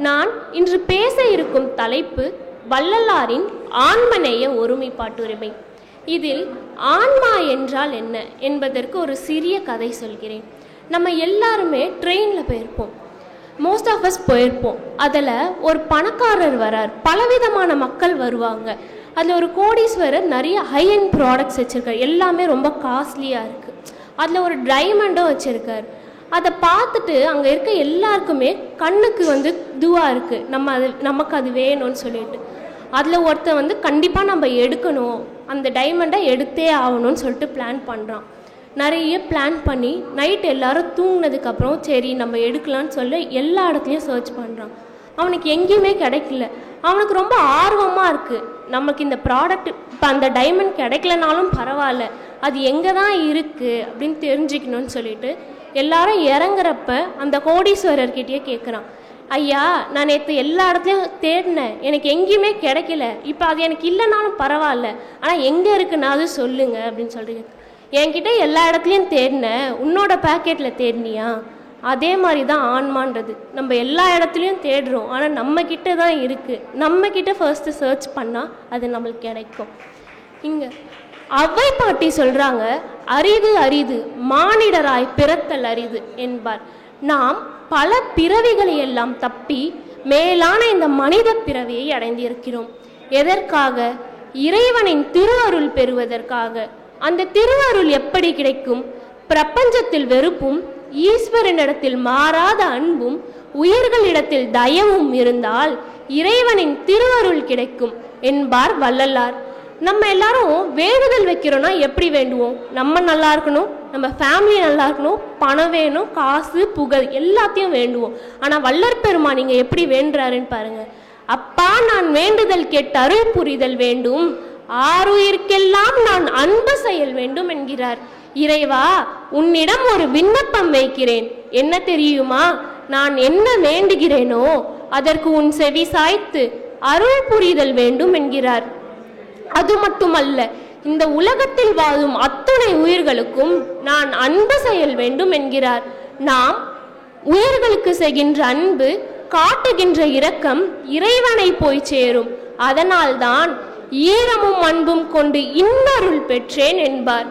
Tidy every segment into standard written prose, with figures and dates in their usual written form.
நான் இன்று பேச இருக்கும் தலைப்பு வள்ளலாரின் ஆன்மநேய ஒருமைப்பாட்டுரிமை. இதில் ஆன்மா என்றால் என்ன என்பதற்கு ஒரு சிறிய கதை சொல்கிறேன். நம்ம எல்லாருமே ட்ரெயினில் போயிருப்போம், மோஸ்ட் ஆஃப் அஸ் போயிருப்போம். அதில் ஒரு பணக்காரர் வரார், பலவிதமான மக்கள் வருவாங்க. அதில் ஒரு கோடீஸ்வரர் நிறைய ஹை அண்ட் ப்ராடக்ட்ஸ் வச்சுருக்கார், எல்லாமே ரொம்ப காஸ்ட்லியாக இருக்குது. அதில் ஒரு டைமண்டும் வச்சுருக்கார். அதை பார்த்துட்டு அங்கே இருக்க எல்லாருக்குமே கண்ணுக்கு இதுவாக இருக்குது, நமக்கு அது வேணும்னு சொல்லிட்டு. அதில் ஒருத்தன் கண்டிப்பாக நம்ம எடுக்கணும், அந்த டைமண்டை எடுத்தே ஆகணும்னு சொல்லிட்டு பிளான் பண்ணுறான். நிறைய பிளான் பண்ணி நைட் எல்லோரும் தூங்கினதுக்கப்புறம் சரி நம்ம எடுக்கலான்னு சொல்லி எல்லா இடத்துலையும் சர்ச் பண்ணுறான். அவனுக்கு எங்கேயுமே கிடைக்கல. அவனுக்கு ரொம்ப ஆர்வமாக இருக்குது, நமக்கு இந்த ப்ராடக்ட் இப்போ அந்த டைமண்ட் கிடைக்கலனாலும் பரவாயில்ல, அது எங்கே தான் இருக்குது அப்படின்னு தெரிஞ்சுக்கணும்னு சொல்லிட்டு எல்லாரும் இறங்குறப்ப அந்த கோடீஸ்வரர்கிட்டயே கேட்குறான், ஐயா நான் நேற்று எல்லா இடத்துலையும் தேடினேன், எனக்கு எங்கேயுமே கிடைக்கல, இப்போ அது எனக்கு இல்லைனாலும் பரவாயில்ல, ஆனால் எங்கே இருக்குன்னா அது சொல்லுங்க அப்படின்னு சொல்லிட்டு. என்கிட்ட எல்லா இடத்துலையும் தேடினேன், உன்னோட பேக்கெட்டில் தேடினியா? அதே மாதிரி தான் ஆன்மான்றது. நம்ம எல்லா இடத்துலையும் தேடுறோம், ஆனால் நம்மக்கிட்ட தான் இருக்குது. நம்மக்கிட்ட ஃபர்ஸ்ட்டு சர்ச் பண்ணால் அது நம்மளுக்கு கிடைக்கும். இங்கே அவ்வை பாட்டி சொல்கிறாங்க, அரிது அரிது மானிடராய் பிறத்தல் அரிது என்பார். நாம் பல பிறவிகளை எல்லாம் தப்பி மேலான இந்த மனித பிறவியை அடைந்திருக்கிறோம். எதற்காக? இறைவனின் திருவருள் பெறுவதற்காக. அந்த திருவருள் எப்படி கிடைக்கும்? பிரபஞ்சத்தில் வெறுப்பும் ஈஸ்வரனிடத்தில் மாறாத அன்பும் உயிர்களிடத்தில் தயவும் இருந்தால் இறைவனின் திருவருள் கிடைக்கும் என்பார் வள்ளலார். நம்ம எல்லாரும் வேண்டுதல் வைக்கிறோன்னா எப்படி வேண்டுவோம்? நம்ம நல்லா இருக்கணும், நம்ம ஃபேமிலி நல்லா இருக்கணும், பணம் வேணும், காசு புகழ் எல்லாத்தையும் வேண்டுவோம். ஆனால் வள்ளற் பெருமான் நீங்கள் எப்படி வேண்டுறாருன்னு பாருங்க. அப்பா நான் வேண்டுதல் கேட்டு அருள் புரிதல் வேண்டும், ஆறுயிர்க்கெல்லாம் நான் அன்பு செயல் வேண்டும் என்கிறார். இறைவா உன்னிடம் ஒரு விண்ணப்பம் வைக்கிறேன், என்ன தெரியுமா? நான் என்ன வேண்டுகிறேனோ அதற்கு உன் செவி சாய்த்து அருள் புரிதல் வேண்டும் என்கிறார். அது மட்டுமல்ல, இந்த உலகத்தில் வாழும் அத்துணை உயிர்களுக்கும் நான் அன்பு செயல் வேண்டும் என்கிறார். நாம் உயிர்களுக்கு செய்கின்ற அன்பு, காட்டுகின்ற இரக்கம் இறைவனை போய் சேரும். அதனால்தான் ஈரமும் அன்பும் கொண்டு இன்னருள் பெற்றேன் என்பார்.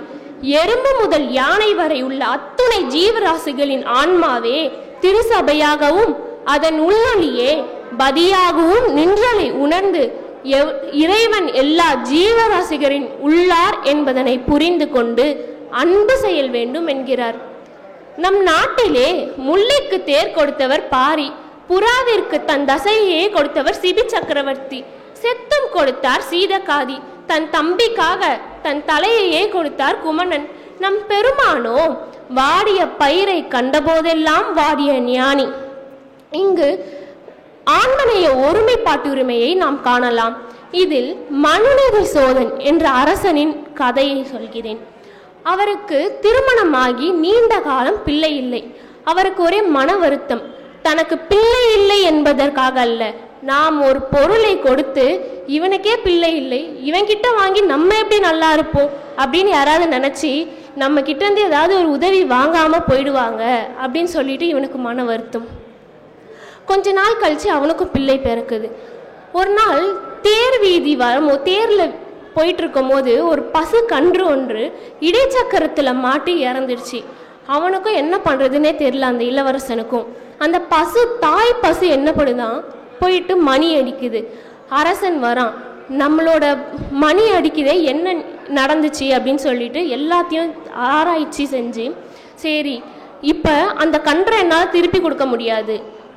எறும்பு முதல் யானை வரை உள்ள அத்துணை ஜீவராசிகளின் ஆன்மாவே திருசபையாகவும் அதன் உள்ளொளியே பதியாகவும் நின்றலை உணர்ந்து இறைவன் எல்லா ஜீவராசிகளின் உள்ளார் என்பதனை புரிந்து கொண்டு அன்பு செயல் வேண்டும் என்கிறார். நம் நாட்டிலே முல்லைக்கு தேர் கொடுத்தவர் பாரி, புறாவிற்கு தன் தசையே கொடுத்தவர் சிபி சக்கரவர்த்தி, செத்தம் கொடுத்தார் சீதகாதி, தன் தம்பிக்காக தன் தலையையே கொடுத்தார் குமணன். நம் பெருமானோ வாடிய பயிரை கண்டபோதெல்லாம் வாடிய ஞானி. இங்கு ஆன்மநேய ஒருமைப்பாட்டுரிமையை நாம் காணலாம். இதில் மனுநீதி சோதன் என்ற அரசனின் கதையை சொல்கிறேன். அவருக்கு திருமணமாகி நீண்ட காலம் பிள்ளை இல்லை. அவருக்கு ஒரே மன வருத்தம். தனக்கு பிள்ளை இல்லை என்பதற்காக அல்ல, நாம் ஒரு பொருளை கொடுத்து இவனுக்கே பிள்ளை இல்லை, இவன்கிட்ட வாங்கி நம்ம எப்படி நல்லா இருப்போம் அப்படின்னு யாராவது நினச்சி நம்ம கிட்டேருந்து ஏதாவது ஒரு உதவி வாங்காமல் போயிடுவாங்க அப்படின்னு சொல்லிட்டு இவனுக்கு மன வருத்தம். கொஞ்ச நாள் கழித்து அவனுக்கும் பிள்ளை பிறக்குது. ஒரு நாள் தேர் வீதி தேரில் போயிட்டு இருக்கும் போது ஒரு பசு கன்று ஒன்று இடைச்சக்கரத்தில் மாட்டி இறந்துடுச்சு. அவனுக்கும் என்ன பண்ணுறதுன்னே தெரியல, அந்த இளவரசனுக்கும். அந்த பசு தாய் பசு என்ன பண்ணுதான், போயிட்டு மணி அடிக்குது. அரசன் வரான், நம்மளோட மணி அடிக்குதே என்ன நடந்துச்சு அப்படின்னு சொல்லிட்டு எல்லாத்தையும் ஆராய்ச்சி செஞ்சு, சரி இப்போ அந்த கன்றை என்னால் திருப்பி கொடுக்க முடியாது,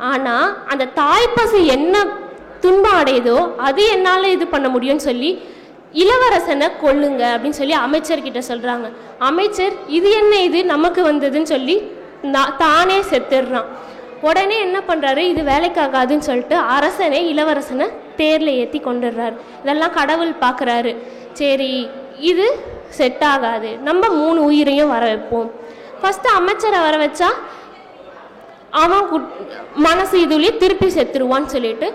ஆனால் அந்த தாய்ப்பசு என்ன துன்பம் அடையுதோ அது என்னால் இது பண்ண முடியும்னு சொல்லி இளவரசனை கொல்லுங்க அப்படின்னு சொல்லி அமைச்சர்கிட்ட சொல்கிறாங்க. அமைச்சர் இது என்ன இது நமக்கு வந்ததுன்னு சொல்லி தானே செத்துடுறான். உடனே என்ன பண்ணுறாரு, இது வேலைக்காகாதுன்னு சொல்லிட்டு இளவரசனை தேரில் ஏற்றி கொண்டுடுறாரு. இதெல்லாம் கடவுள் பார்க்குறாரு, சரி இது செட் ஆகாது, நம்ம 3 உயிரையும் வர வைப்போம். ஃபஸ்ட்டு அமைச்சரை வர வச்சா அவன் மனசு இதுலி திருப்பி செத்துருவான்னு சொல்லிட்டு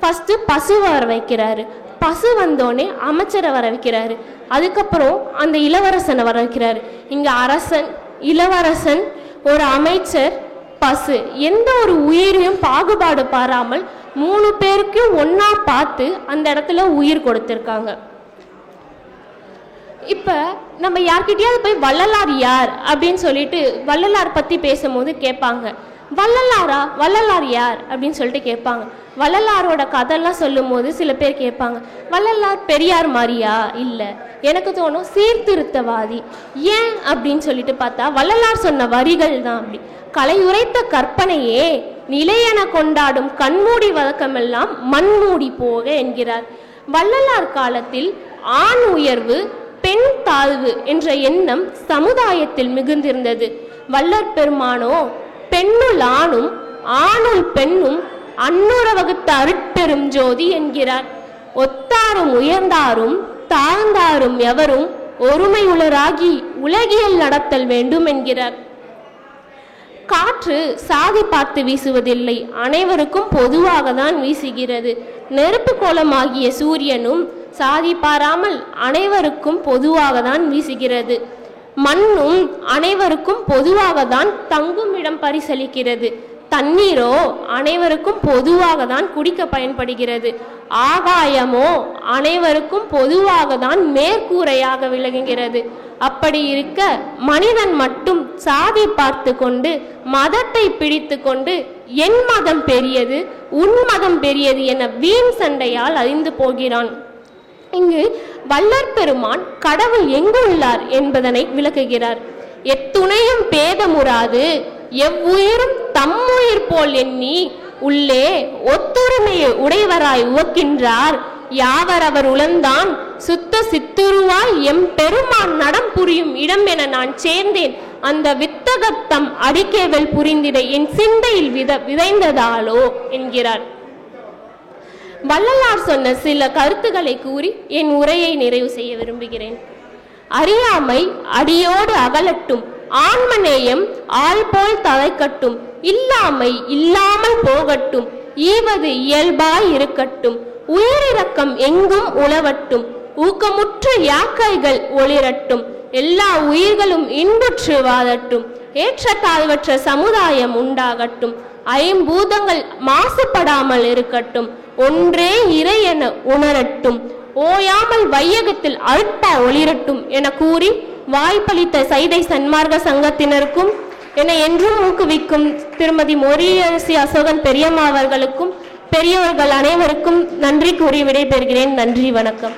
ஃபஸ்ட்டு பசுவை வர வைக்கிறாரு. பசு வந்தோடனே அமைச்சரை வர வைக்கிறாரு. அதுக்கப்புறம் அந்த இளவரசனை வர வைக்கிறாரு. இங்கே அரசன், இளவரசன், ஒரு அமைச்சர், பசு, எந்த ஒரு உயிரையும் பாகுபாடு பாராமல் 3 பேருக்கும் ஒன்றா பார்த்து அந்த இடத்துல உயிர் கொடுத்துருக்காங்க. இப்போ நம்ம யார்கிட்டயாவது போய் வள்ளலார் யார் அப்படின்னு சொல்லிட்டு வள்ளலார் பற்றி பேசும்போது கேட்பாங்க, வள்ளலார் யார் அப்படின்னு சொல்லிட்டு கேட்பாங்க. வள்ளலாரோட கதையெல்லாம் சொல்லும் போது சில பேர் கேட்பாங்க, வள்ளலார் பெரியார் மாதிரியா? இல்லை, எனக்கு தோணும் சீர்திருத்தவாதி. ஏன் அப்படின்னு சொல்லிட்டு பார்த்தா வள்ளலார் சொன்ன வரிகள் தான் அப்படி. கலையுரைத்த கற்பனையே நிலையென கொண்டாடும் கண்மூடி வழக்கமெல்லாம் மண்மூடி போக என்கிறார். வள்ளலார் காலத்தில் ஆண் உயர்வு பெண் தாழ்வு என்ற எண்ணம் சமுதாயத்தில் மிகுந்திருந்தது. வள்ளற் பெருமானோ பெண்ணுள் ஆணும் ஆணுள் பெண்ணும் அன்னுற வகுத்த அருட்பெரும் ஜோதி என்கிறார். ஒத்தாரும் உயர்ந்தாரும் தாழ்ந்தாரும் எவரும் ஒருமையுளராகி உலகியல் நடத்தல் வேண்டும் என்கிறார். காற்று சாதி பார்த்து வீசுவதில்லை, அனைவருக்கும் பொதுவாக தான் வீசுகிறது. நெருப்பு கோலமாகிய சூரியனும் சாதி பாராமல் அனைவருக்கும் பொதுவாக தான் வீசுகிறது. மண்ணும் அனைவருக்கும் பொதுவாக தான் தங்கும் இடம் பரிசளிக்கிறது. தண்ணீரோ அனைவருக்கும் பொதுவாக தான் குடிக்க பயன்படுகிறது. ஆகாயமோ அனைவருக்கும் பொதுவாக தான் மேற்கூரையாக விளங்குகிறது. அப்படி இருக்க மனிதன் மட்டும் சாதி பார்த்து கொண்டு மதத்தை பிடித்து கொண்டு என் மதம் பெரியது உன் மதம் பெரியது என வீண் சண்டையால் அழிந்து போகிறான். இங்கு வள்ளற் பெருமான் கடவுள் எங்கு உள்ளார் என்பதனை விளக்குகிறார். எத்துணையும் பேதமுறாது எவ்வுயிரும் தம்முயிர் போல் எண்ணி உள்ளே ஒத்துரிமையை உடையவராய் உவக்கின்றார். யாவர் அவர் உளந்தான் சுத்த சித்துருவாய் எம் பெருமான் நடம் புரியும் இடம் என நான் சேர்ந்தேன். அந்த வித்தகத்தம் அடிக்கேவல் புரிந்திட என் சிந்தையில் விதைந்ததாலோ என்கிறார். வள்ளலார் சொன்ன சில கருத்துக்களை கூறி என் உரையை நிறைவு செய்ய விரும்புகிறேன். அறியாமை அடியோடு அகலட்டும், ஆன்மநேயம் ஆள் போல் தலைக்கட்டும், இல்லாமை இல்லாமல் போகட்டும், ஈவது இயல்பாய் இருக்கட்டும், உயிரிறக்கம் எங்கும் உழவட்டும், ஊக்கமுற்ற யாக்கைகள் ஒளிரட்டும், எல்லா உயிர்களும் இன்புற்று வாழட்டும், ஏற்றத்தாழ்வற்ற சமுதாயம் உண்டாகட்டும், ஐம்பூதங்கள் மாசுபடாமல் இருக்கட்டும், ஒன்றே இறை என உணரட்டும், ஓயாமல் வையகத்தில் அழுப்பா ஒளிரட்டும் என கூறி வாய்ப்பளித்த சைதை சன்மார்க்க சங்கத்தினருக்கும் என என்றும் ஊக்குவிக்கும் திருமதி மொரியரசி அசோகன் பெரியம்மா அவர்களுக்கும் பெரியவர்கள் அனைவருக்கும் நன்றி கூறி விடைபெறுகிறேன். நன்றி, வணக்கம்.